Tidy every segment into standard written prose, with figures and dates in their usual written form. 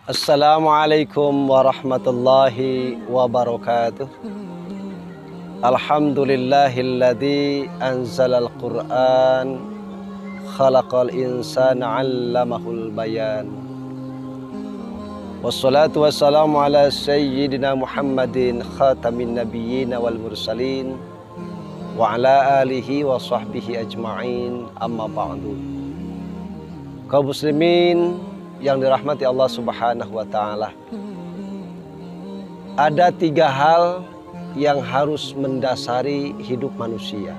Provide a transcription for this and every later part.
Assalamualaikum warahmatullahi wabarakatuh. Alhamdulillahilladzi anzalal Qur'an khalaqal insana 'allamahul bayan. Wassalatu wassalamu ala sayyidina Muhammadin khatamin nabiyyin wal mursalin wa ala alihi wa sahbihi ajma'in, amma ba'du. Kaum muslimin yang dirahmati Allah Subhanahu wa ta'ala, ada 3 hal yang harus mendasari hidup manusia.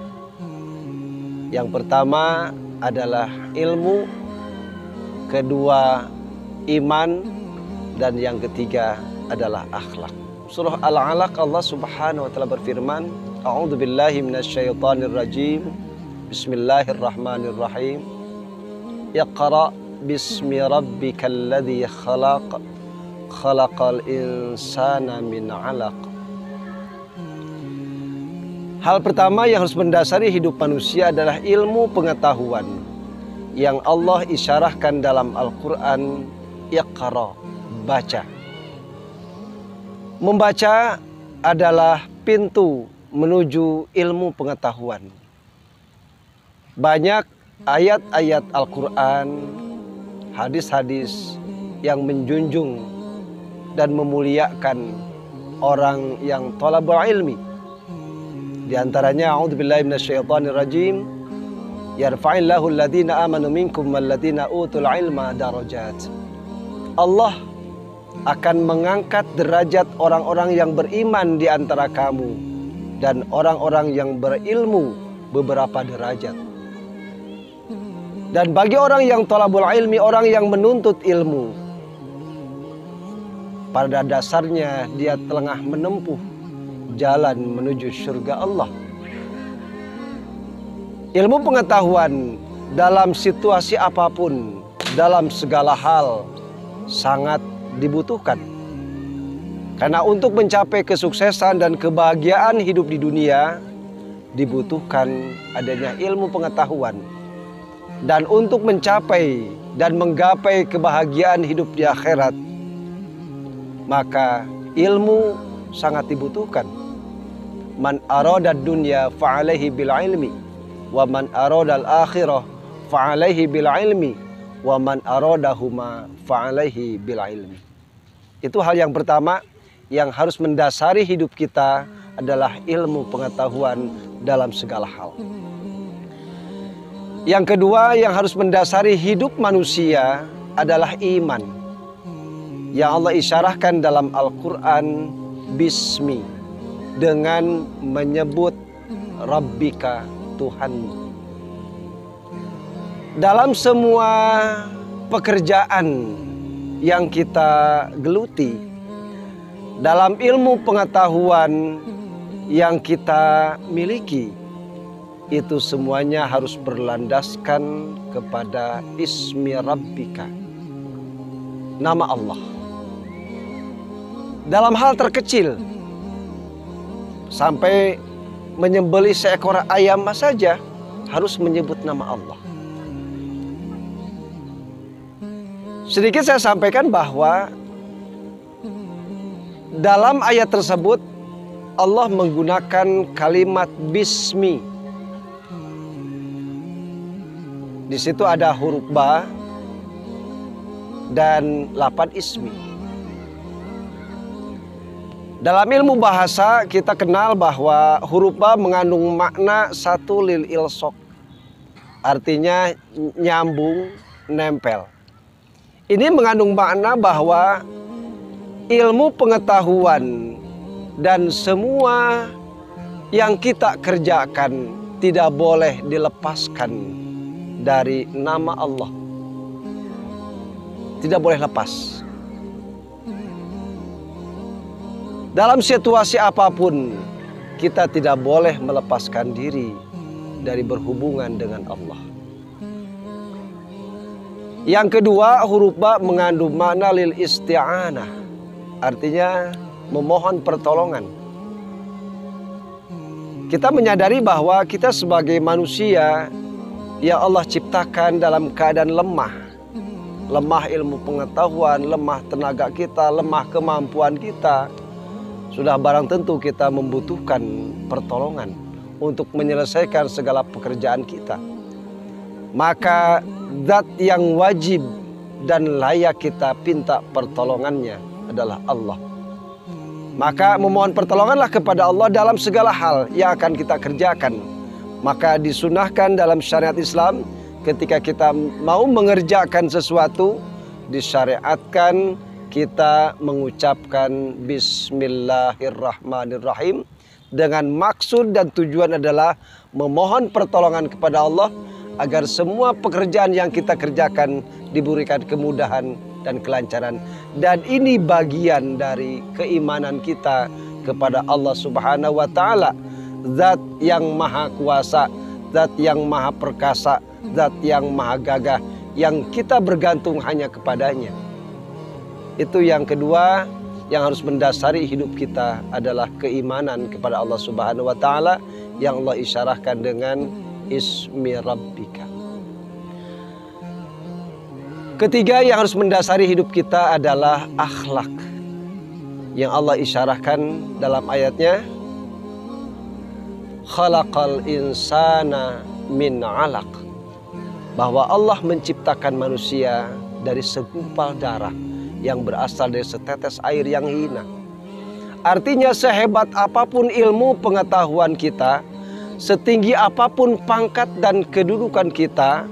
Yang pertama adalah ilmu, kedua iman, dan yang ketiga adalah akhlak. Surah Al-Alaq Allah Subhanahu wa ta'ala berfirman, A'udzu billahi minasyaitonir rajim. Bismillahirrahmanirrahim. Iqra bismi rabbikal ladzi khalaq, khalaqal insana min 'alaq. Hal pertama yang harus mendasari hidup manusia adalah ilmu pengetahuan yang Allah isyarahkan dalam Al-Qur'an. Iqra, baca. Membaca adalah pintu menuju ilmu pengetahuan. Banyak ayat-ayat Al-Qur'an, hadis-hadis yang menjunjung dan memuliakan orang yang thalabul ilmi. Di antaranya, a'udzubillahi minasyaitonir rajim, yarfa'illahu alladhina amanu minkum walladhina utul ilma darajat. Allah akan mengangkat derajat orang-orang yang beriman di antara kamu dan orang-orang yang berilmu beberapa derajat. Dan bagi orang yang thalabul ilmi, orang yang menuntut ilmu, pada dasarnya dia tengah menempuh jalan menuju surga Allah. Ilmu pengetahuan dalam situasi apapun, dalam segala hal sangat dibutuhkan. Karena untuk mencapai kesuksesan dan kebahagiaan hidup di dunia dibutuhkan adanya ilmu pengetahuan. Dan untuk mencapai dan menggapai kebahagiaan hidup di akhirat, maka ilmu sangat dibutuhkan. Man aradad dunya fa'alaihi bil ilmi, wa man aradal akhirah fa'alaihi bil ilmi, wa man aradahuma fa'alaihi bil ilmi. Itu hal yang pertama yang harus mendasari hidup kita adalah ilmu pengetahuan dalam segala hal. Yang kedua yang harus mendasari hidup manusia adalah iman, yang Allah isyarahkan dalam Al-Quran bismi, dengan menyebut Rabbika, Tuhanmu. Dalam semua pekerjaan yang kita geluti, dalam ilmu pengetahuan yang kita miliki, itu semuanya harus berlandaskan kepada ismi Rabbika, nama Allah. Dalam hal terkecil, sampai menyembelih seekor ayam saja harus menyebut nama Allah. Sedikit saya sampaikan bahwa dalam ayat tersebut Allah menggunakan kalimat bismi. Di situ ada huruf ba dan lafaz ismi. Dalam ilmu bahasa kita kenal bahwa huruf ba mengandung makna satu lil ilsok, artinya nyambung, nempel. Ini mengandung makna bahwa ilmu pengetahuan dan semua yang kita kerjakan tidak boleh dilepaskan dari nama Allah. Tidak boleh lepas. Dalam situasi apapun, kita tidak boleh melepaskan diri dari berhubungan dengan Allah. Yang kedua, huruf ba mengandung makna lil isti'anah, artinya memohon pertolongan. Kita menyadari bahwa kita sebagai manusia yang Allah ciptakan dalam keadaan lemah, lemah ilmu pengetahuan, lemah tenaga kita, lemah kemampuan kita, sudah barang tentu kita membutuhkan pertolongan untuk menyelesaikan segala pekerjaan kita. Maka zat yang wajib dan layak kita pinta pertolongannya adalah Allah. Maka memohon pertolonganlah kepada Allah dalam segala hal yang akan kita kerjakan. Maka disunahkan dalam syariat Islam, ketika kita mau mengerjakan sesuatu, disyariatkan kita mengucapkan Bismillahirrahmanirrahim dengan maksud dan tujuan adalah memohon pertolongan kepada Allah agar semua pekerjaan yang kita kerjakan diberikan kemudahan dan kelancaran. Dan ini bagian dari keimanan kita kepada Allah Subhanahu wa Ta'ala, Zat yang maha kuasa, Zat yang maha perkasa, Zat yang maha gagah, yang kita bergantung hanya kepadanya. Itu yang kedua yang harus mendasari hidup kita adalah keimanan kepada Allah Subhanahu wa Ta'ala yang Allah isyarahkan dengan Ismi Rabbika. Ketiga yang harus mendasari hidup kita adalah akhlak yang Allah isyarahkan dalam ayatnya, khalaqal insana min 'alaq, bahwa Allah menciptakan manusia dari segumpal darah yang berasal dari setetes air yang hina. Artinya sehebat apapun ilmu pengetahuan kita, setinggi apapun pangkat dan kedudukan kita,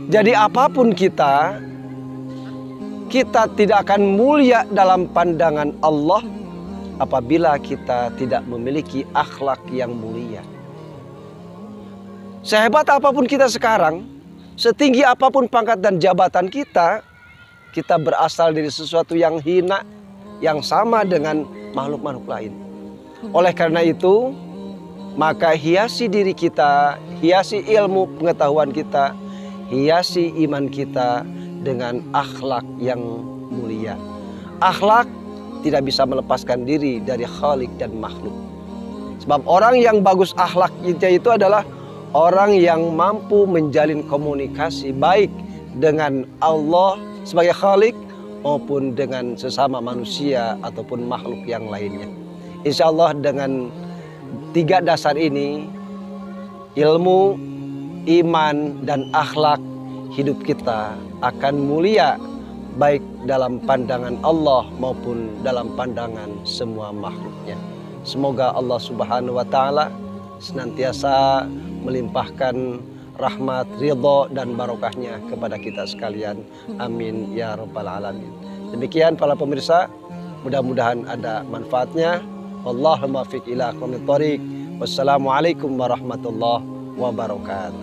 jadi apapun kita tidak akan mulia dalam pandangan Allah apabila kita tidak memiliki akhlak yang mulia. Sehebat apapun kita sekarang, setinggi apapun pangkat dan jabatan kita berasal dari sesuatu yang hina, yang sama dengan makhluk-makhluk lain. Oleh karena itu, maka hiasi diri kita, hiasi ilmu pengetahuan kita, hiasi iman kita dengan akhlak yang mulia. Akhlak tidak bisa melepaskan diri dari khalik dan makhluk. Sebab orang yang bagus akhlaknya itu adalah orang yang mampu menjalin komunikasi baik dengan Allah sebagai khalik maupun dengan sesama manusia ataupun makhluk yang lainnya. Insya Allah dengan tiga dasar ini, ilmu, iman, dan akhlak, hidup kita akan mulia baik dalam pandangan Allah maupun dalam pandangan semua makhluknya. Semoga Allah Subhanahu wa Ta'ala senantiasa melimpahkan rahmat, ridho, dan barokahnya kepada kita sekalian. Amin ya rabbal alamin. Demikian para pemirsa, mudah-mudahan ada manfaatnya. Wallahul muwaffiq ila aqwamit thoriq. Wassalamualaikum warahmatullahi wabarakatuh.